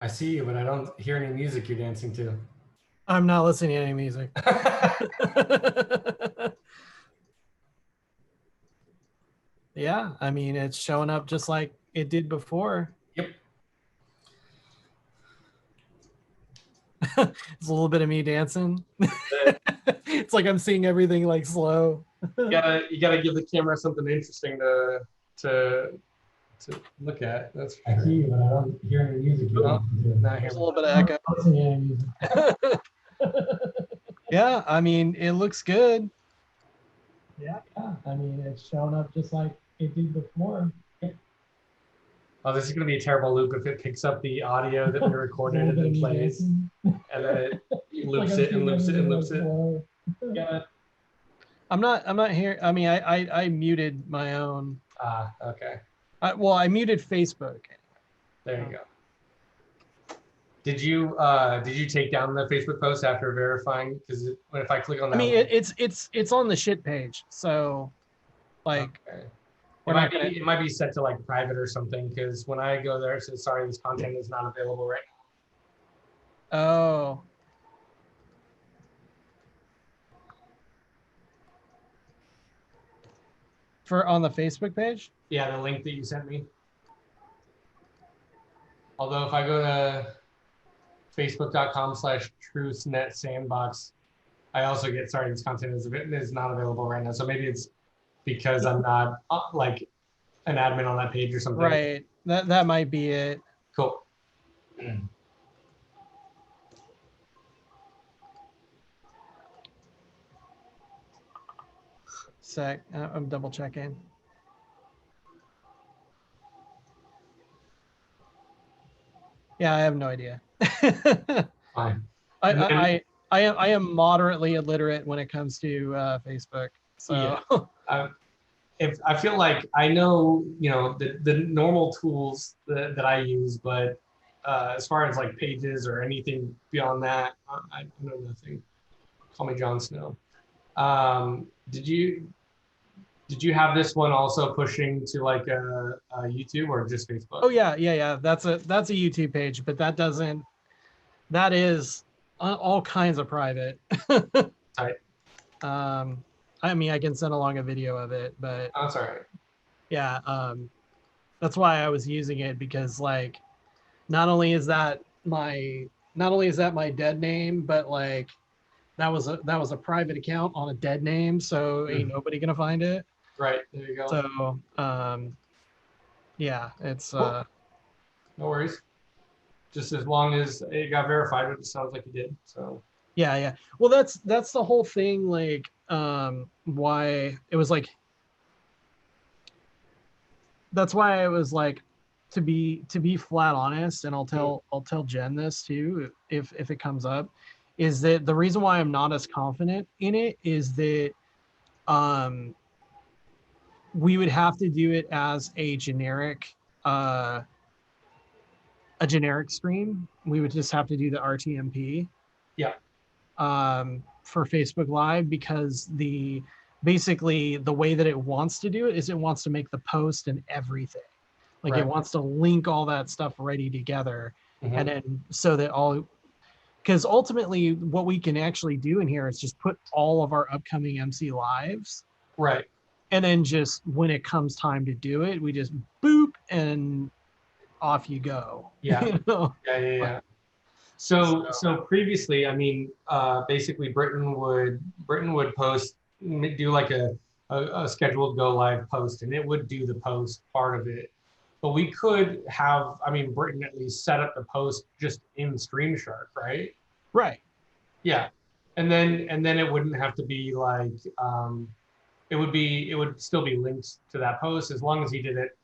I see you, but I don't hear any music you're dancing to. I'm not listening to any music. Yeah, I mean, it's showing up just like it did before. Yep. It's a little bit of me dancing. It's like I'm seeing everything like slow. You gotta give the camera something interesting to look at. That's for I sure. see you, but I don't hear any music. Not There's here. a little bit of echo. I don't listen to any music. Yeah, I mean, it looks good. Yeah, I mean, it's showing up just like it did before. Oh, this is gonna be a terrible loop if it picks up the audio that we recorded and then plays, and then it loops it and loops it and loops it. Yeah. I'm not here. I mean, I muted my own. Ah, okay. Well, I muted Facebook. There you go. Did you take down the Facebook post after verifying? Because if I click on that, I mean, it's on the shit page, so like. Okay. It We're might be set to like private or something, because when I go there, it says, sorry, this content is not available right now. Oh. For on the Facebook page? Yeah, the link that you sent me. Although if I go to facebook.com/truthnetsandbox, I also get, sorry, this content is not available right now. So maybe it's because I'm not like an admin on that page or something. Right. That might be it. Cool. Sec. I'm double checking. Yeah, I have no idea. Fine. I am moderately illiterate when it comes to Facebook. So yeah. If I feel like I know, the normal tools that I use, but as far as like pages or anything beyond that, I know nothing. Call me Jon Snow. Did you have this one also pushing to like a YouTube or just Facebook? Oh yeah. That's a YouTube page, but that is all kinds of private. Right. I mean, I can send along a video of it, but that's all right. Yeah, that's why I was using it, because like, not only is that my dead name, but like that was a private account on a dead name, so ain't nobody gonna find it. Right, there you go. So yeah, it's cool. No worries. Just as long as it got verified, it sounds like it did. So yeah. Well, that's the whole thing. Like, why it was like. That's why I was like, to be flat honest, and I'll tell Jen this too if it comes up, is that the reason why I'm not as confident in it is that we would have to do it as a generic stream. We would just have to do the RTMP. Yeah. For Facebook Live, because basically the way that it wants to do it is it wants to make the post and everything. Like, right. It wants to link all that stuff ready together. Mm-hmm. And then so that because ultimately what we can actually do in here is just put all of our upcoming MC lives. Right. And then just when it comes time to do it, we just boop and off you go. Yeah. You know? Yeah. So previously, I mean, basically Britain would post, do like a scheduled go live post, and it would do the post part of it. But we could have, I mean, Britain at least set up the post just in StreamShark, right? Right. Yeah. And then it wouldn't have to be like, it would still be linked to that post as long as he did it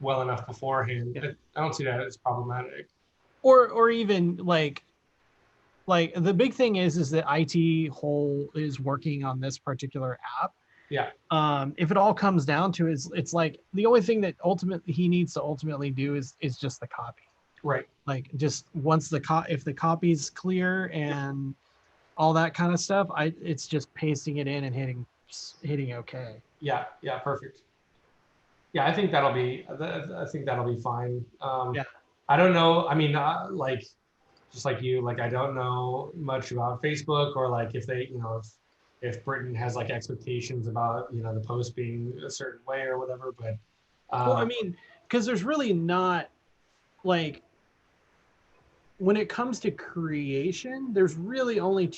well enough beforehand. Yeah. I don't see that as problematic. Or even like the big thing is that IT whole is working on this particular app. Yeah. If it all comes down to it, it's like the only thing that he needs to ultimately do is just the copy. Right. Like, just once if the copy's clear and all that kind of stuff, it's just pasting it in and hitting OK. Yeah. Perfect. Yeah, I think that'll be fine. Yeah. I don't know. I mean, like just like you, like I don't know much about Facebook or like if they, if Britain has like expectations about, the post being a certain way or whatever. But Well, I mean, because there's really not like when it comes to creation, there's really only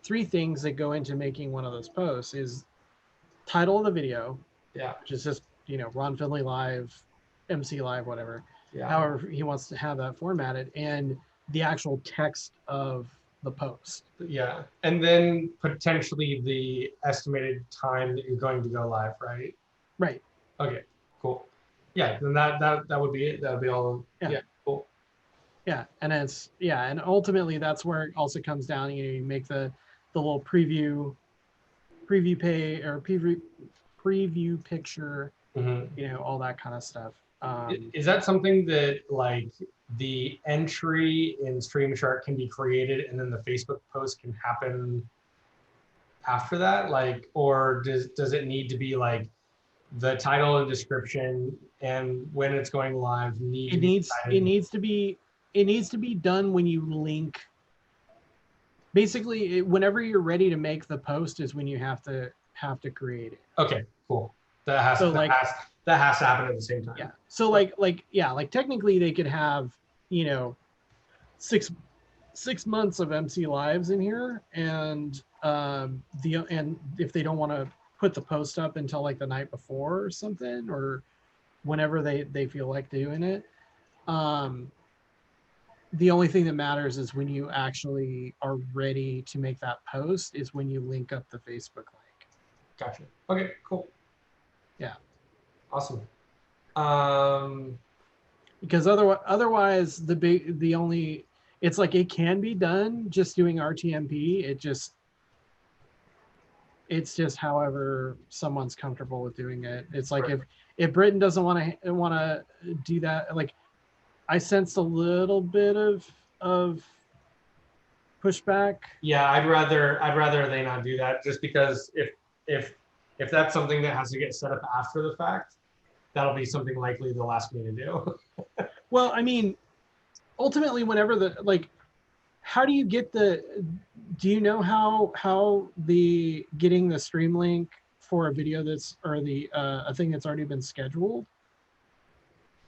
three things that go into making one of those posts is title of the video, yeah, which is just, Ron Finley live, MC live, whatever. yeah, However he wants to have that formatted, and the actual text of the post. yeah, and then potentially the estimated time that you're going to go live, right? Right. Okay, cool. Yeah, then that would be it. That would be all. Yeah, cool. Yeah, and and ultimately that's where it also comes down. You make the little preview pay or preview picture, Mm-hmm. all that kind of stuff. Is that something that like the entry in Streamshark can be created and then the Facebook post can happen after that? Like, or does it need to be like the title and description and when it's going live need to be decided? It needs to be done when you link. Basically, whenever you're ready to make the post is when you have to create it. Okay, cool. That has So that has to happen at the same time. Yeah. So like technically they could have, 6 months of MC lives in here, and and if they don't want to put the post up until like the night before or something, or whenever they feel like doing it, the only thing that matters is when you actually are ready to make that post is when you link up the Facebook link. Gotcha. Okay, cool. Yeah. Awesome. Because otherwise it's like it can be done just doing RTMP. It's just however someone's comfortable with doing it. It's like right. if Britain doesn't want to do that, like I sensed a little bit of pushback. Yeah, I'd rather they not do that, just because if that's something that has to get set up after the fact, that'll be something likely they'll ask me to do. Well, I mean, ultimately, whenever how do you get do you know how the getting the stream link for a video or a thing that's already been scheduled?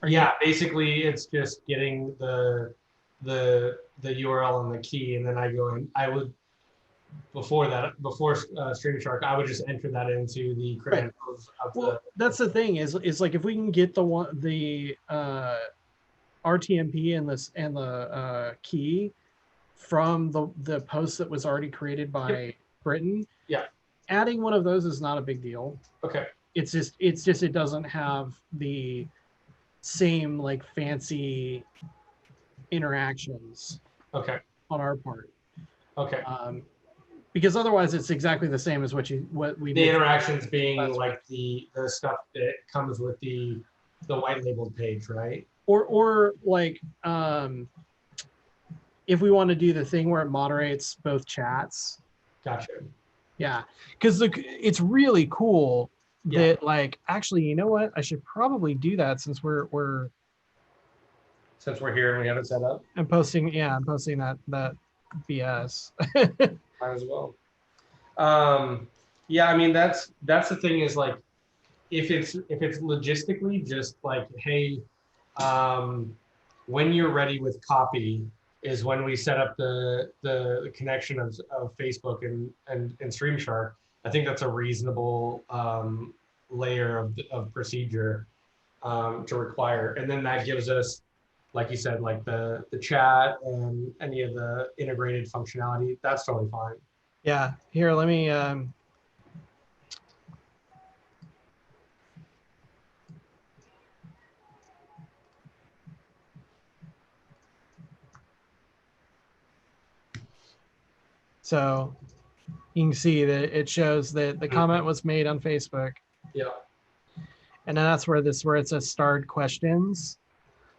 Yeah, basically it's just getting the URL and the key, and then I go in. I would before Streamshark, I would just enter that into the credentials of well, that's the thing is like if we can get the RTMP and the key from the post that was already created by Britain. Yeah. Adding one of those is not a big deal. Okay. It's just it doesn't have the same like fancy interactions. Okay. On our part. Okay. Because otherwise it's exactly the same as what we the interactions being like the stuff that comes with the white labeled page, right? Or like if we want to do the thing where it moderates both chats. Gotcha. Yeah, because it's really cool that like actually, you know what? I should probably do that since we're here and we have it set up. I'm posting that BS. Might as well. Yeah, I mean that's the thing is like if it's logistically just like, hey, when you're ready with copy is when we set up the connection of Facebook and Streamshark. I think that's a reasonable layer of procedure to require, and then that gives us, like you said, like the chat and any of the integrated functionality. That's totally fine. Yeah, here, let me so you can see that it shows that the comment was made on Facebook. Yeah. And then that's where it says starred questions.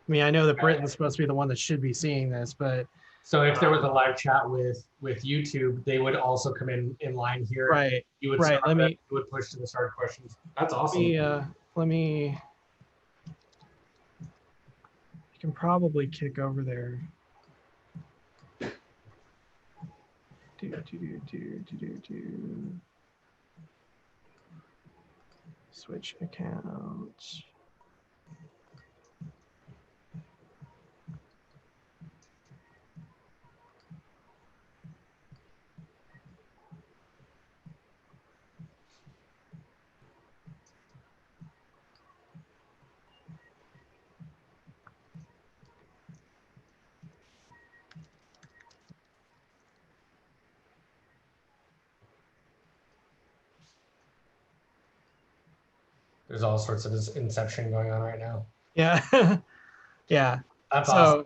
I mean, I know that Britain's supposed to be the one that should be seeing this, but so if there was a live chat with YouTube, they would also come in line here. Right. You would you would push to the starred questions. That's awesome. Let me can probably kick over there. Switch accounts. There's all sorts of inception going on right now. Yeah. Yeah. That's So awesome.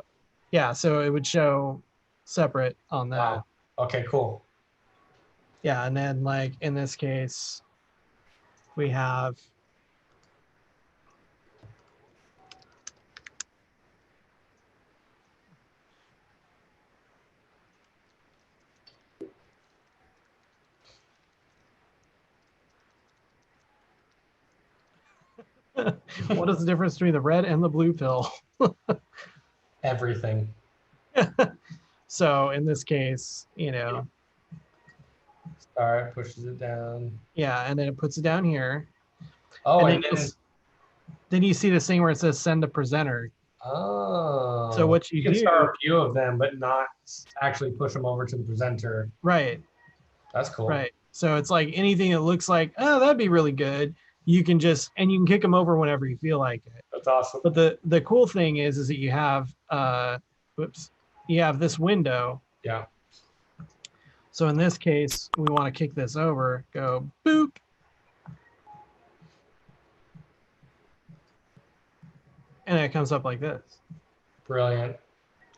yeah, so it would show separate on that. Wow. Okay, cool. Yeah, and then like in this case, we have what is the difference between the red and the blue pill? Everything. So in this case, you know, Start pushes it down. yeah, and then it puts it down here. Oh, and then you see this thing where it says send a presenter. oh. So what you can do, start a few of them, but not actually push them over to the presenter. right? That's cool. Right. So it's like anything that looks like, oh, that'd be really good. You can just, and you can kick them over whenever you feel like it. That's awesome. But the cool thing is that you have, you have this window. Yeah. So in this case, we want to kick this over, go boop. And it comes up like this. Brilliant.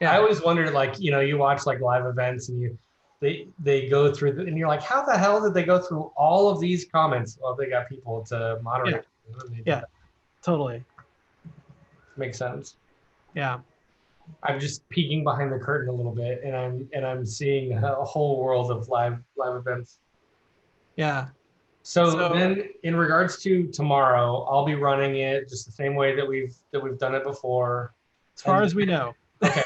Yeah. I always wondered, like, you know, you watch like live events and they go through and you're like, how the hell did they go through all of these comments? Well, they got people to moderate. Yeah, totally. Makes sense. Yeah. I'm just peeking behind the curtain a little bit, and I'm seeing a whole world of live events. Yeah. So then, in regards to tomorrow, I'll be running it just the same way that we've done it before. As far as we know. Okay.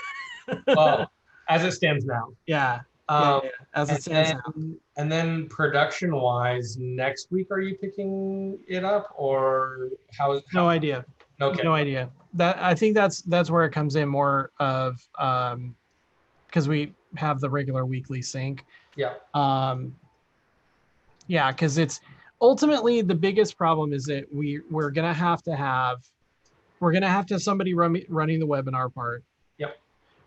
Well, as it stands now. Yeah. As it stands now. And then production-wise, next week, are you picking it up, or how? No idea. Okay. No idea. That I think that's where it comes in more of because we have the regular weekly sync. Yeah. Yeah, because it's ultimately the biggest problem is that we're gonna have to have somebody running the webinar part. Yep.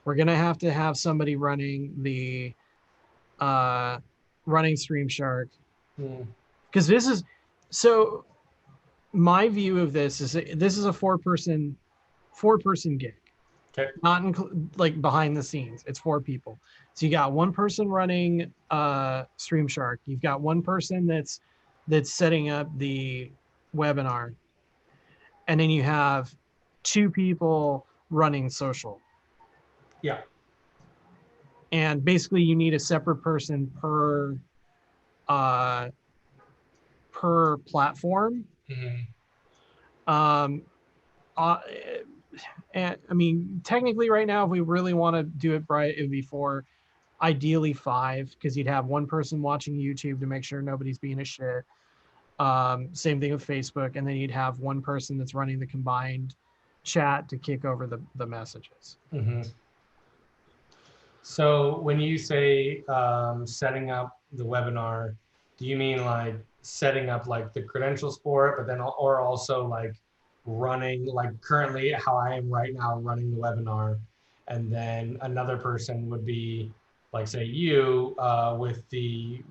We're gonna have to have somebody running the running Stream Shark. Because this is so my view of this is this is a four person gig. Okay. Not like behind the scenes. It's 4 people. So you got one person running Stream Shark. You've got one person that's setting up the webinar. And then you have 2 people running social. Yeah. And basically you need a separate person per platform. And I mean, technically right now, if we really want to do it right, it would be 4, ideally 5, because you'd have one person watching YouTube to make sure nobody's being a shit. Same thing with Facebook. And then you'd have one person that's running the combined chat to kick over the messages. So when you say setting up the webinar, do you mean like setting up like the credentials for it, but then or also like running, like currently how I am right now running the webinar, and then another person would be like, say you with the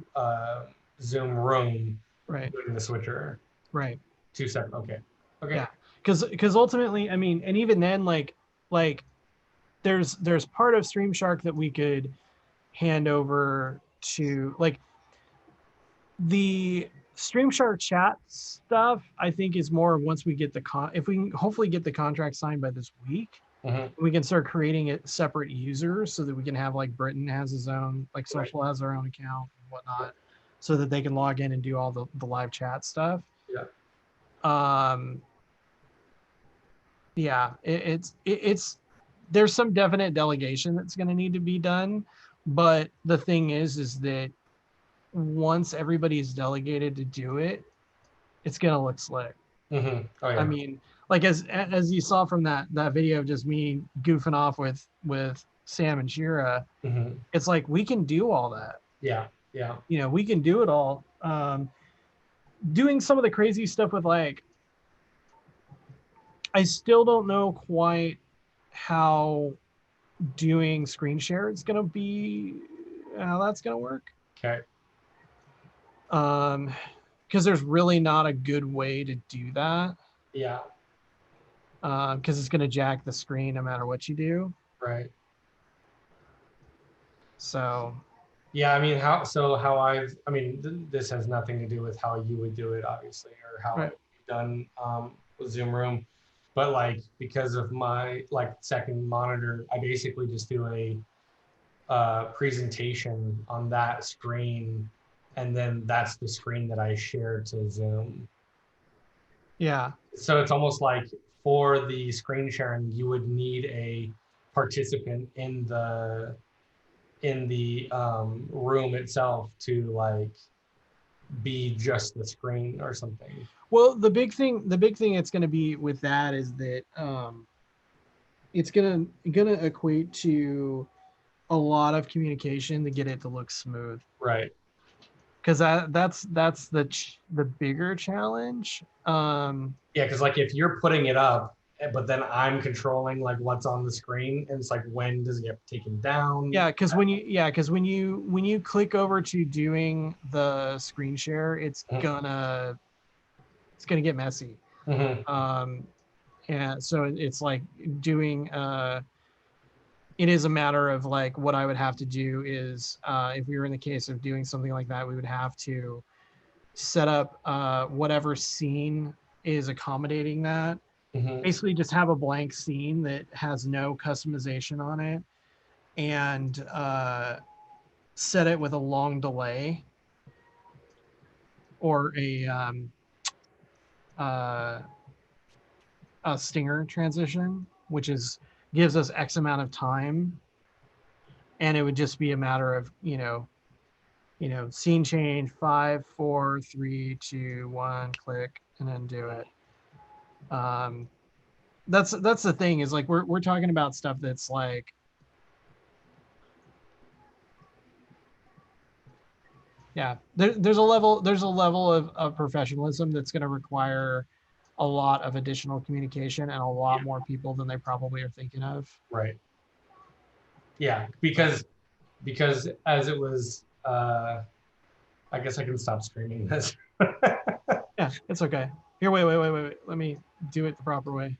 Zoom room, right, doing the switcher, right, 2 separate. Okay. Yeah, because ultimately, I mean, and even then, like there's part of Stream Shark that we could hand over to, like, the Stream Shark chat stuff, I think, is more once we get if we can hopefully get the contract signed by this week, we can start creating it separate users so that we can have, like, Britain has his own, like, social has their own account and whatnot, so that they can log in and do all the live chat stuff. Yeah. Yeah, it's there's some definite delegation that's going to need to be done, but the thing is that once everybody's delegated to do it, it's going to look slick. Mm-hmm. Oh yeah. I mean, like as you saw from that video of just me goofing off with Sam and Shira, Mm-hmm. it's like we can do all that. Yeah. Yeah. You know, we can do it all. Doing some of the crazy stuff with like, I still don't know quite how doing screen share is going to be, how that's going to work. Okay. Because there's really not a good way to do that. Yeah. Because it's going to jack the screen no matter what you do. Right. So. Yeah, I mean, I mean, this has nothing to do with how you would do it, obviously, or how Right. it would be done with Zoom Room. But like, because of my like second monitor, I basically just do a presentation on that screen, and then that's the screen that I share to Zoom. Yeah. So it's almost like for the screen sharing, you would need a participant in the room itself to like be just the screen or something. Well, the big thing it's going to be with that is that it's going to equate to a lot of communication to get it to look smooth. Right. Because that's the bigger challenge. Yeah, because like if you're putting it up, but then I'm controlling like what's on the screen, and it's like when does it get taken down? Yeah, because when you click over to doing the screen share, it's gonna get messy. Mm-hmm. And so it's like doing it is a matter of like what I would have to do is if we were in the case of doing something like that, we would have to set up whatever scene is accommodating that. Mm-hmm. Basically just have a blank scene that has no customization on it, and set it with a long delay or a stinger transition, which is gives us X amount of time, and it would just be a matter of scene change 5, 4, 3, 2, 1, click, and then do it. That's the thing is like we're talking about stuff that's like, yeah, there's a level of professionalism that's going to require a lot of additional communication and a lot more people than they probably are thinking of. Right. Yeah, because as it was, I guess I can stop streaming this. Yeah, it's okay. Here, wait. Let me do it the proper way.